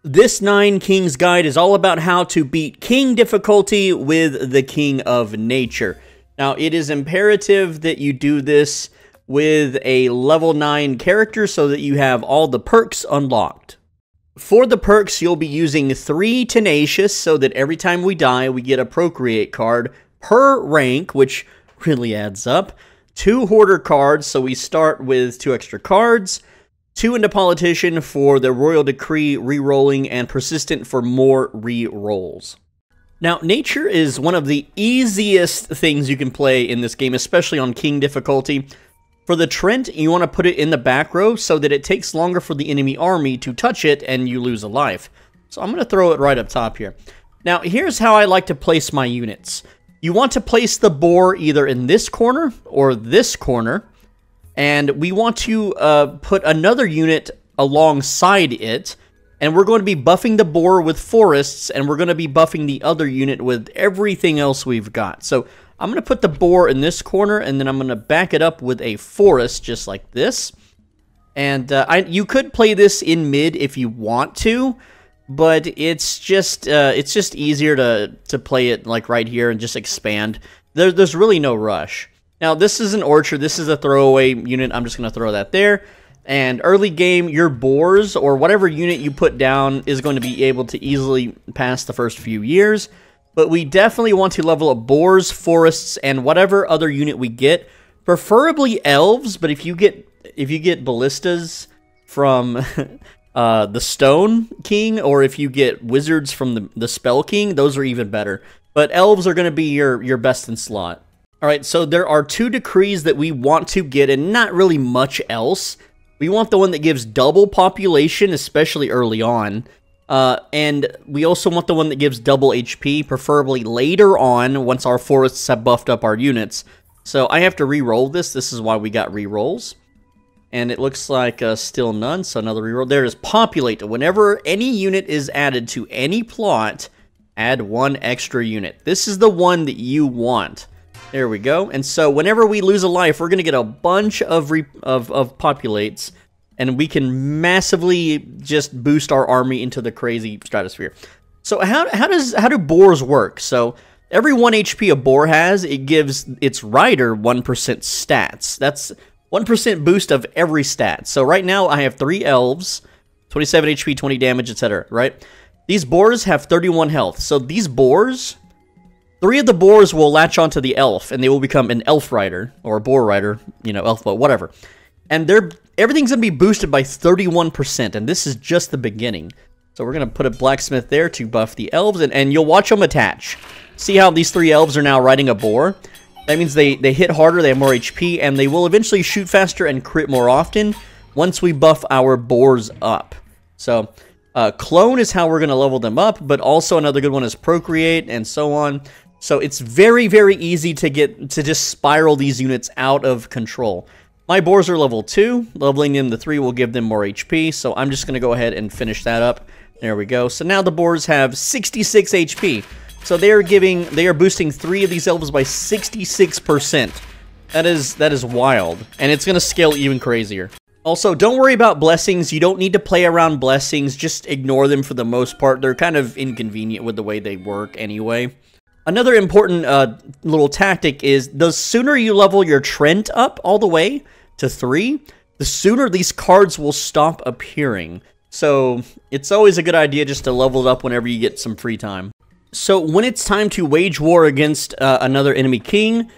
This 9 Kings guide is all about how to beat King difficulty with the King of Nature. Now, it is imperative that you do this with a level 9 character so that you have all the perks unlocked. For the perks, you'll be using 3 Tenacious so that every time we die, we get a Procreate card per rank, which really adds up. 2 Hoarder cards, so we start with 2 extra cards. 2 into Politician for the Royal Decree re-rolling, and Persistent for more re-rolls. Now, Nature is one of the easiest things you can play in this game, especially on King difficulty. For the Trent, you want to put it in the back row so that it takes longer for the enemy army to touch it and you lose a life. So I'm going to throw it right up top here. Now, here's how I like to place my units. You want to place the boar either in this corner or this corner. And we want to put another unit alongside it, and we're going to be buffing the boar with forests, and we're going to be buffing the other unit with everything else we've got. So I'm going to put the boar in this corner, and then I'm going to back it up with a forest, just like this. And you could play this in mid if you want to, but it's just easier to play it like right here and just expand. There's really no rush. Now, this is an orchard. This is a throwaway unit. I'm just going to throw that there. And early game, your boars, or whatever unit you put down, is going to be able to easily pass the first few years. But we definitely want to level up boars, forests, and whatever other unit we get. Preferably elves, but if you get ballistas from the Stone King, or if you get wizards from the Spell King, those are even better. But elves are going to be your best in slot. Alright, so there are 2 decrees that we want to get, and not really much else. We want the one that gives double population, especially early on. And we also want the one that gives double HP, preferably later on, once our forests have buffed up our units. So I have to re-roll this. This is why we got re-rolls. And it looks like still none, so another re-roll. There is Populate. Whenever any unit is added to any plot, add 1 extra unit. This is the one that you want. There we go. And so whenever we lose a life, we're going to get a bunch of populates, and we can massively just boost our army into the crazy stratosphere. So how do boars work? So every 1 HP a boar has, it gives its rider 1% stats. That's 1% boost of every stat. So right now I have 3 elves, 27 HP, 20 damage, etc. Right? These boars have 31 health. So these boars, 3 of the boars will latch onto the elf, and they will become an elf rider, or a boar rider, you know, elf boat, whatever. And everything's going to be boosted by 31%, and this is just the beginning. So we're going to put a blacksmith there to buff the elves, and you'll watch them attach. See how these 3 elves are now riding a boar? That means they hit harder, they have more HP, and they will eventually shoot faster and crit more often once we buff our boars up. So clone is how we're going to level them up, but also another good one is procreate, and so on. So it's very, very easy to just spiral these units out of control. My boars are level 2. Leveling them to 3 will give them more HP, so I'm just going to go ahead and finish that up. There we go. So now the boars have 66 HP. So they are boosting 3 of these elves by 66%. That is wild, and it's going to scale even crazier. Also, don't worry about blessings. You don't need to play around blessings. Just ignore them for the most part. They're kind of inconvenient with the way they work anyway. Another important little tactic is the sooner you level your Trent up all the way to 3, the sooner these cards will stop appearing. So it's always a good idea just to level it up whenever you get some free time. So when it's time to wage war against another enemy king,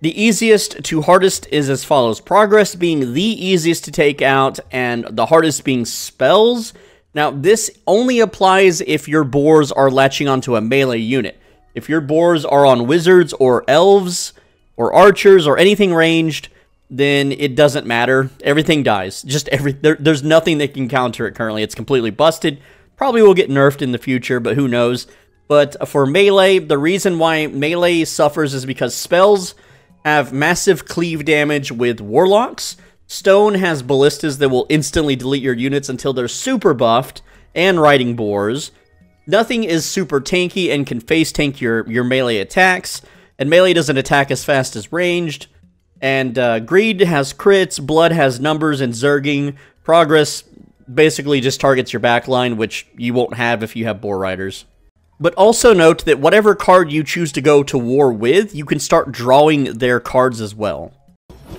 the easiest to hardest is as follows. Progress being the easiest to take out, and the hardest being spells. Now, this only applies if your boars are latching onto a melee unit. If your boars are on wizards or elves or archers or anything ranged, then it doesn't matter. Everything dies. There's nothing that can counter it currently. It's completely busted. Probably will get nerfed in the future, but who knows. But for melee, the reason why melee suffers is because spells have massive cleave damage with warlocks. Stone has ballistas that will instantly delete your units until they're super buffed, and riding boars. Nothing is super tanky and can face tank your melee attacks, and melee doesn't attack as fast as ranged. And greed has crits, blood has numbers, and zerging. Progress basically just targets your backline, which you won't have if you have boar riders. But also note that whatever card you choose to go to war with, you can start drawing their cards as well.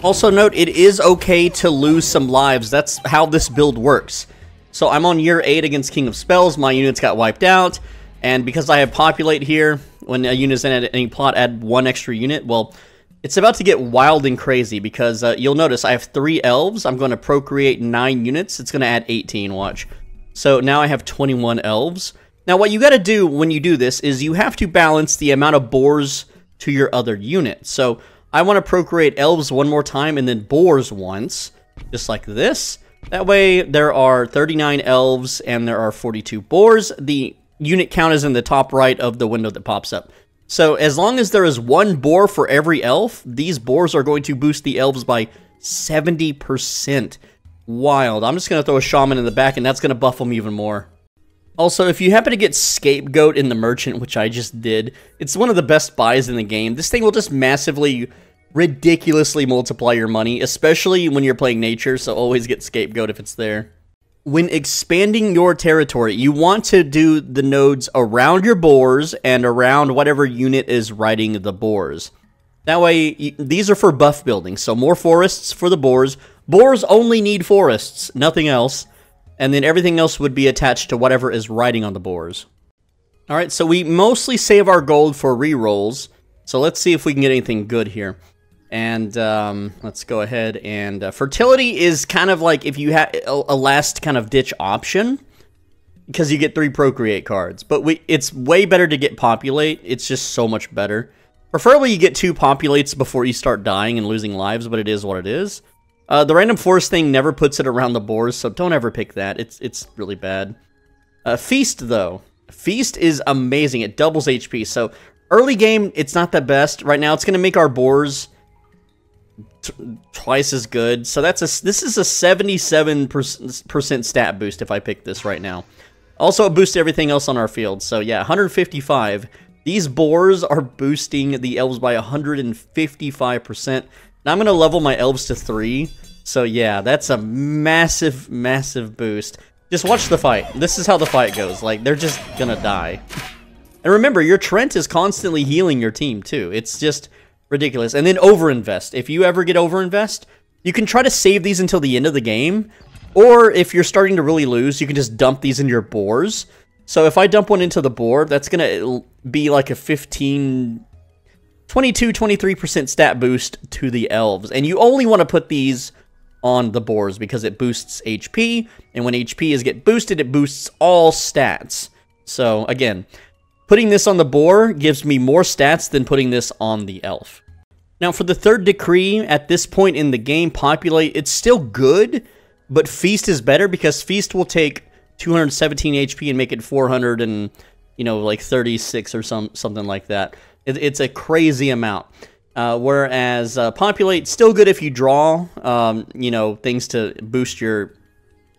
Also note, it is okay to lose some lives. That's how this build works. So I'm on year 8 against King of Spells. My units got wiped out. And because I have Populate here, when a unit is in any plot, add 1 extra unit. Well, it's about to get wild and crazy because you'll notice I have 3 elves. I'm going to procreate 9 units. It's going to add 18, watch. So now I have 21 elves. Now what you got to do when you do this is you have to balance the amount of boars to your other unit. So I want to procreate elves one more time and then boars once, just like this. That way there are 39 elves and there are 42 boars. The unit count is in the top right of the window that pops up. So as long as there is 1 boar for every elf, these boars are going to boost the elves by 70%. Wild. I'm just going to throw a shaman in the back and that's going to buff them even more. Also, if you happen to get Scapegoat in the Merchant, which I just did, it's one of the best buys in the game. This thing will just massively, ridiculously multiply your money, especially when you're playing nature, so always get Scapegoat if it's there. When expanding your territory, you want to do the nodes around your boars and around whatever unit is riding the boars. That way, these are for buff building, so more forests for the boars. Boars only need forests, nothing else. And then everything else would be attached to whatever is riding on the boars. Alright, so we mostly save our gold for rerolls. So let's see if we can get anything good here. And let's go ahead and... fertility is kind of like if you have a last kind of ditch option. Because you get 3 procreate cards. But it's way better to get populate. It's just so much better. Preferably you get 2 populates before you start dying and losing lives, but it is what it is. The random force thing never puts it around the boars, so don't ever pick that. It's really bad. Feast, though. Feast is amazing. It doubles HP. So early game, it's not the best. Right now, it's going to make our boars twice as good. So this is a 77% stat boost if I pick this right now. Also, it boosts everything else on our field. So yeah, 155. These boars are boosting the elves by 155%. Now I'm going to level my elves to 3. So yeah, that's a massive, massive boost. Just watch the fight. This is how the fight goes. Like, they're just going to die. And remember, your Trent is constantly healing your team too. It's just ridiculous. And then overinvest. If you ever get overinvest, you can try to save these until the end of the game. Or if you're starting to really lose, you can just dump these into your boars. So if I dump one into the boar, that's going to be like a 22-23% stat boost to the elves. And you only want to put these on the boars because it boosts HP. And when HP is get boosted, it boosts all stats. So again, putting this on the boar gives me more stats than putting this on the elf. Now for the 3rd decree, at this point in the game, populate, it's still good, but feast is better because feast will take 217 HP and make it 400 and, you know, like 36 or something like that. It's a crazy amount. Whereas populate, still good if you draw, you know, things to boost your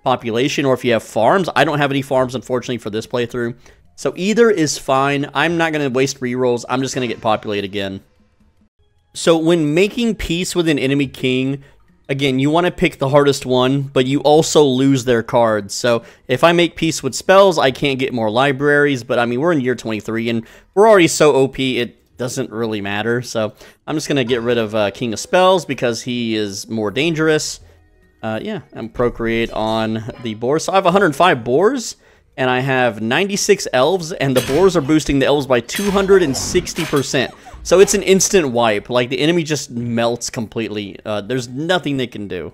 population, or if you have farms. I don't have any farms, unfortunately, for this playthrough. So either is fine. I'm not going to waste rerolls. I'm just going to get populate again. So when making peace with an enemy king, again, you want to pick the hardest one, but you also lose their cards. So if I make peace with spells, I can't get more libraries, but I mean, we're in year 23, and we're already so OP, it doesn't really matter. So I'm just going to get rid of King of Spells because he is more dangerous. Yeah, and procreate on the boars. So I have 105 boars, and I have 96 elves, and the boars are boosting the elves by 260%. So it's an instant wipe. Like, the enemy just melts completely. There's nothing they can do.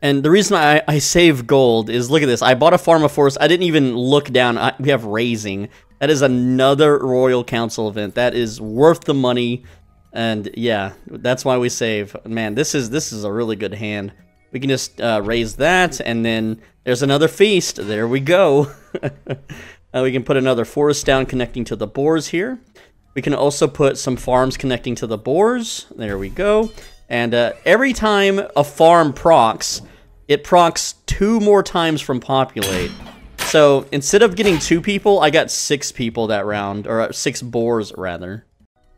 And the reason I save gold is, look at this. I bought a Farm of Force. I didn't even look down. We have Raising. That is another Royal Council event. That is worth the money. And yeah, that's why we save. Man, this is a really good hand. We can just raise that, and then there's another feast. There we go. We can put another forest down connecting to the boars here. We can also put some farms connecting to the boars. There we go. And every time a farm procs, it procs 2 more times from populate. So instead of getting 2 people, I got 6 people that round, or 6 boars rather.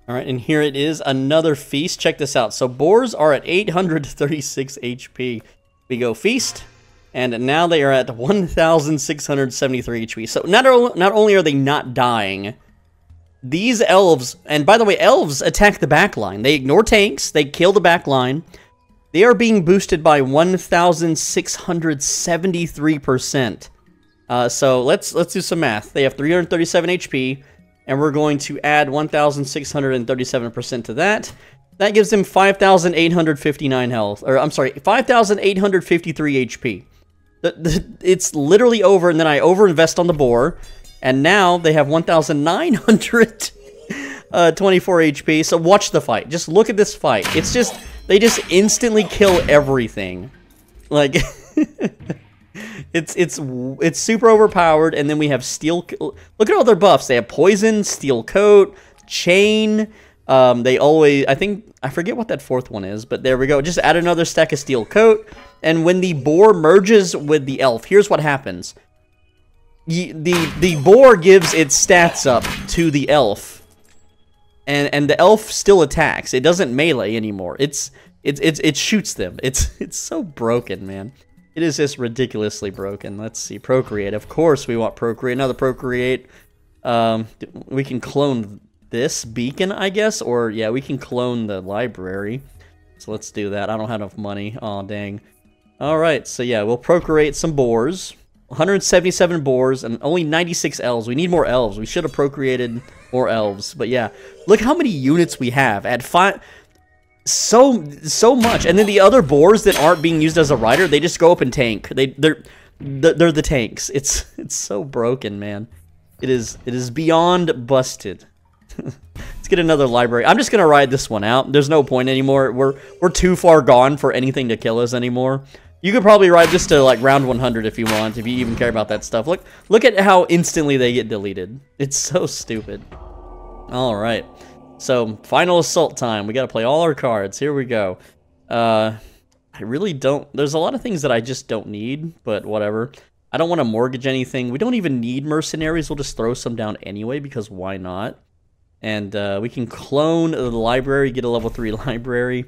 All right, and here it is, another feast. Check this out. So boars are at 836 HP. We go feast, And now they are at 1,673 HP. So not only are they not dying, these elves, and by the way, elves attack the back line. They ignore tanks, they kill the back line. They are being boosted by 1,673%. So let's do some math. They have 337 HP, and we're going to add 1,637% to that. That gives them 5,859 health, or I'm sorry, 5,853 HP. It's literally over, and then I overinvest on the boar, and now they have 1,924 HP. So watch the fight. Just look at this fight. It's just, they just instantly kill everything. Like, it's super overpowered, and then we have steel. Look at all their buffs. They have poison, steel coat, chain. They always, I forget what that fourth one is, but there we go. Just add another stack of steel coat, and when the boar merges with the elf, here's what happens. The boar gives its stats up to the elf, and the elf still attacks. It doesn't melee anymore. It shoots them. It's so broken, man. It is just ridiculously broken. Let's see, procreate. Of course we want procreate. Another procreate. We can clone this beacon, I guess, or yeah, we can clone the library. So let's do that. I don't have enough money. Oh dang. All right, so yeah, we'll procreate some boars. 177 boars and only 96 elves. We need more elves. We should have procreated more elves. But yeah, look how many units we have at 5. So much. And then the other boars that aren't being used as a rider, they just go up and tank. They're the tanks. It's so broken, man. It is beyond busted. Let's get another library. I'm just gonna ride this one out. There's no point anymore. We're too far gone for anything to kill us anymore. You could probably ride this to like round 100 if you want, if you even care about that stuff. Look at how instantly they get deleted. It's so stupid. All right, so final assault time. We got to play all our cards. Here we go. I really don't. There's a lot of things that I just don't need, but whatever. I don't want to mortgage anything. We don't even need mercenaries. We'll just throw some down anyway because why not? And we can clone the library, get a level 3 library.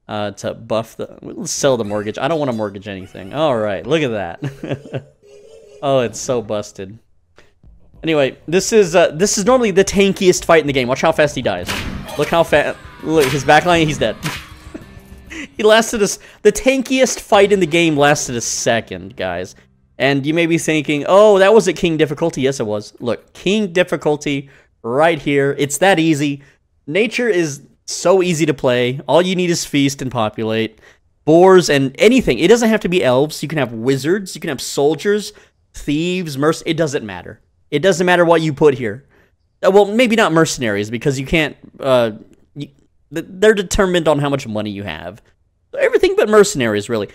To buff the... Let's sell the mortgage. I don't want to mortgage anything. Alright, look at that. Oh, it's so busted. Anyway, this is normally the tankiest fight in the game. Watch how fast he dies. Look how fast... Look, his backline, he's dead. He lasted us... The tankiest fight in the game lasted a second, guys. And you may be thinking, oh, that was at King difficulty. Yes, it was. Look, King difficulty right here. It's that easy. Nature is... so easy to play. All you need is feast and populate. Boars and anything. It doesn't have to be elves. You can have wizards. You can have soldiers, thieves, it doesn't matter. It doesn't matter what you put here. Well, maybe not mercenaries because you can't... they're determined on how much money you have. Everything but mercenaries, really.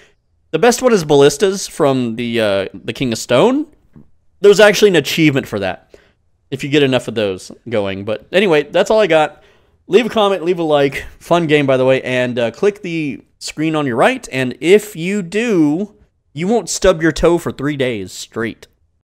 The best one is ballistas from the King of Stone. There's actually an achievement for that if you get enough of those going. But anyway, that's all I got. Leave a comment, leave a like. Fun game, by the way. And click the screen on your right. And if you do, you won't stub your toe for 3 days straight.